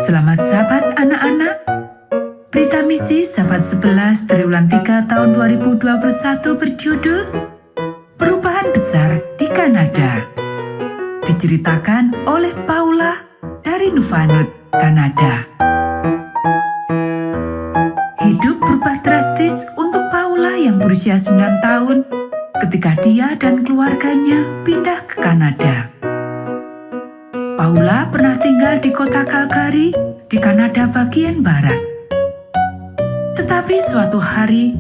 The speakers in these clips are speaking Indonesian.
Selamat Sabat anak-anak. Berita misi Sabat 11 triwulan 3 tahun 2021 berjudul Perubahan Besar di Kanada. Diceritakan oleh Paula dari Nunavut, Kanada. Hidup berubah drastis untuk Paula yang berusia 9 tahun ketika dia dan keluarganya pindah ke Kanada. Paula pernah tinggal di kota Calgary di Kanada bagian barat. Tetapi suatu hari,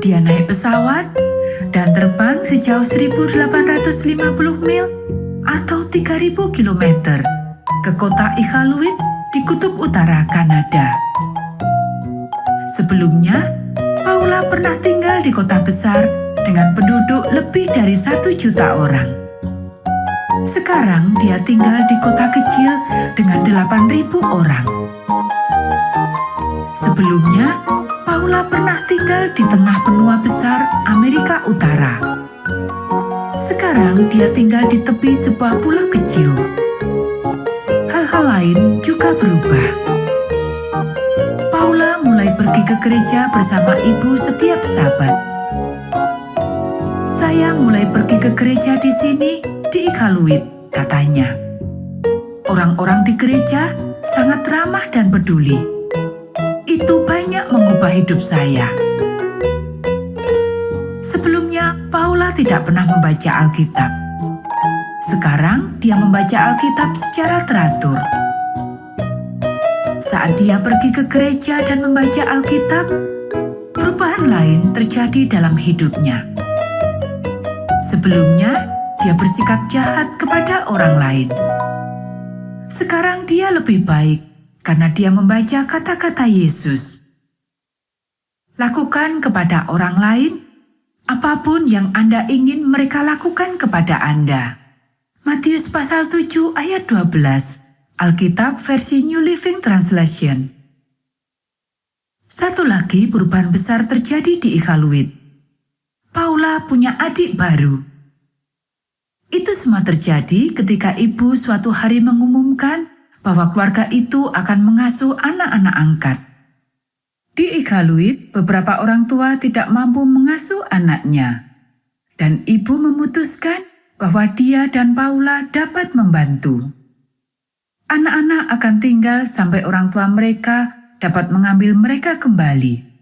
dia naik pesawat dan terbang sejauh 1.850 mil atau 3.000 kilometer ke kota Iqaluit di kutub utara Kanada. Sebelumnya, Paula pernah tinggal di kota besar dengan penduduk lebih dari 1 juta orang. Sekarang dia tinggal di kota kecil dengan 8.000 orang. Sebelumnya, Paula pernah tinggal di tengah benua besar Amerika Utara. Sekarang dia tinggal di tepi sebuah pulau kecil. Hal-hal lain juga berubah. Paula mulai pergi ke gereja bersama ibu setiap Sabat. Saya mulai pergi ke gereja di sini, di Iqaluit, katanya. Orang-orang di gereja sangat ramah dan peduli. Itu banyak mengubah hidup saya. Sebelumnya, Paula tidak pernah membaca Alkitab. Sekarang, dia membaca Alkitab secara teratur. Saat dia pergi ke gereja dan membaca Alkitab, perubahan lain terjadi dalam hidupnya. Sebelumnya, dia bersikap jahat kepada orang lain. Sekarang dia lebih baik karena dia membaca kata-kata Yesus. Lakukan kepada orang lain apapun yang Anda ingin mereka lakukan kepada Anda. Matius pasal 7 ayat 12, Alkitab versi New Living Translation. Satu lagi perubahan besar terjadi di Iqaluit. Paula punya adik baru. Itu semua terjadi ketika ibu suatu hari mengumumkan bahwa keluarga itu akan mengasuh anak-anak angkat. Di Iqaluit, beberapa orang tua tidak mampu mengasuh anaknya. Dan ibu memutuskan bahwa dia dan Paula dapat membantu. Anak-anak akan tinggal sampai orang tua mereka dapat mengambil mereka kembali.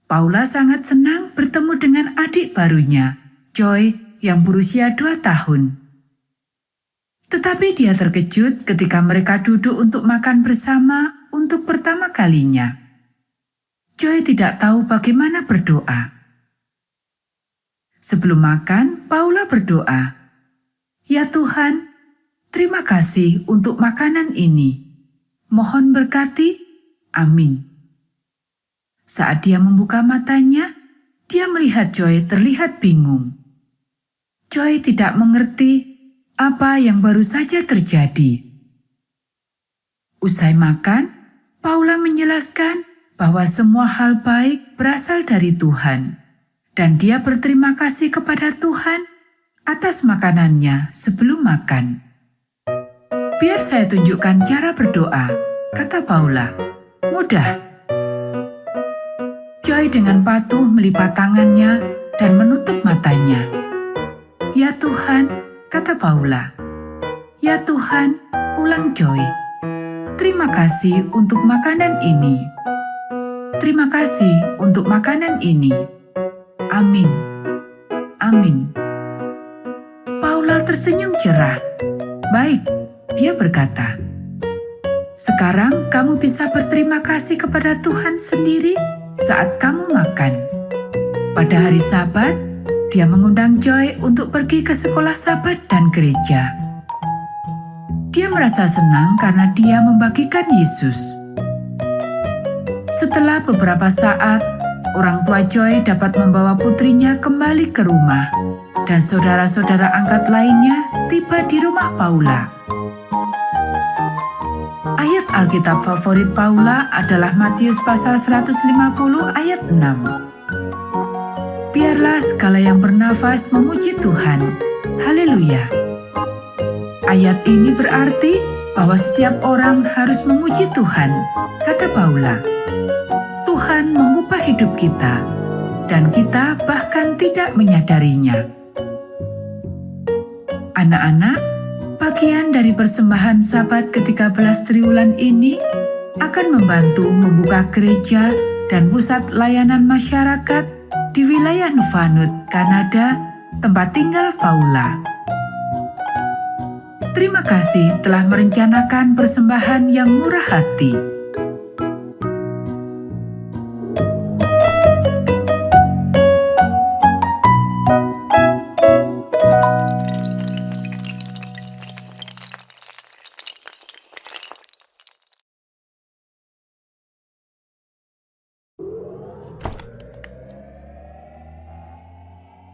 Paula sangat senang bertemu dengan adik barunya, Joy, yang berusia 2 tahun. Tetapi dia terkejut ketika mereka duduk untuk makan bersama untuk pertama kalinya. Joy tidak tahu bagaimana berdoa. Sebelum makan, Paula berdoa, "Ya Tuhan, terima kasih untuk makanan ini. Mohon berkati, amin." Saat dia membuka matanya, dia melihat Joy terlihat bingung. Joy tidak mengerti apa yang baru saja terjadi. Usai makan, Paula menjelaskan bahwa semua hal baik berasal dari Tuhan, dan dia berterima kasih kepada Tuhan atas makanannya sebelum makan. "Biar saya tunjukkan cara berdoa," kata Paula. "Mudah." Joy dengan patuh melipat tangannya dan menutup matanya. "Ya Tuhan," kata Paula. "Ya Tuhan," ulang Joy. "Terima kasih untuk makanan ini. Terima kasih untuk makanan ini. Amin. Amin." Paula tersenyum cerah. "Baik," dia berkata. "Sekarang kamu bisa berterima kasih kepada Tuhan sendiri saat kamu makan." Pada hari Sabat, dia mengundang Joy untuk pergi ke sekolah Sabat dan gereja. Dia merasa senang karena dia membagikan Yesus. Setelah beberapa saat, orang tua Joy dapat membawa putrinya kembali ke rumah, dan saudara-saudara angkat lainnya tiba di rumah Paula. Ayat Alkitab favorit Paula adalah Matius pasal 150 ayat 6. "Biarlah segala yang bernafas memuji Tuhan. Haleluya." Ayat ini berarti bahwa setiap orang harus memuji Tuhan, kata Paula. Tuhan mengubah hidup kita, dan kita bahkan tidak menyadarinya. Anak-anak, bagian dari persembahan Sabat ke-13 triwulan ini akan membantu membuka gereja dan pusat layanan masyarakat di wilayah Nunavut, Kanada, tempat tinggal Paula. Terima kasih telah merencanakan persembahan yang murah hati.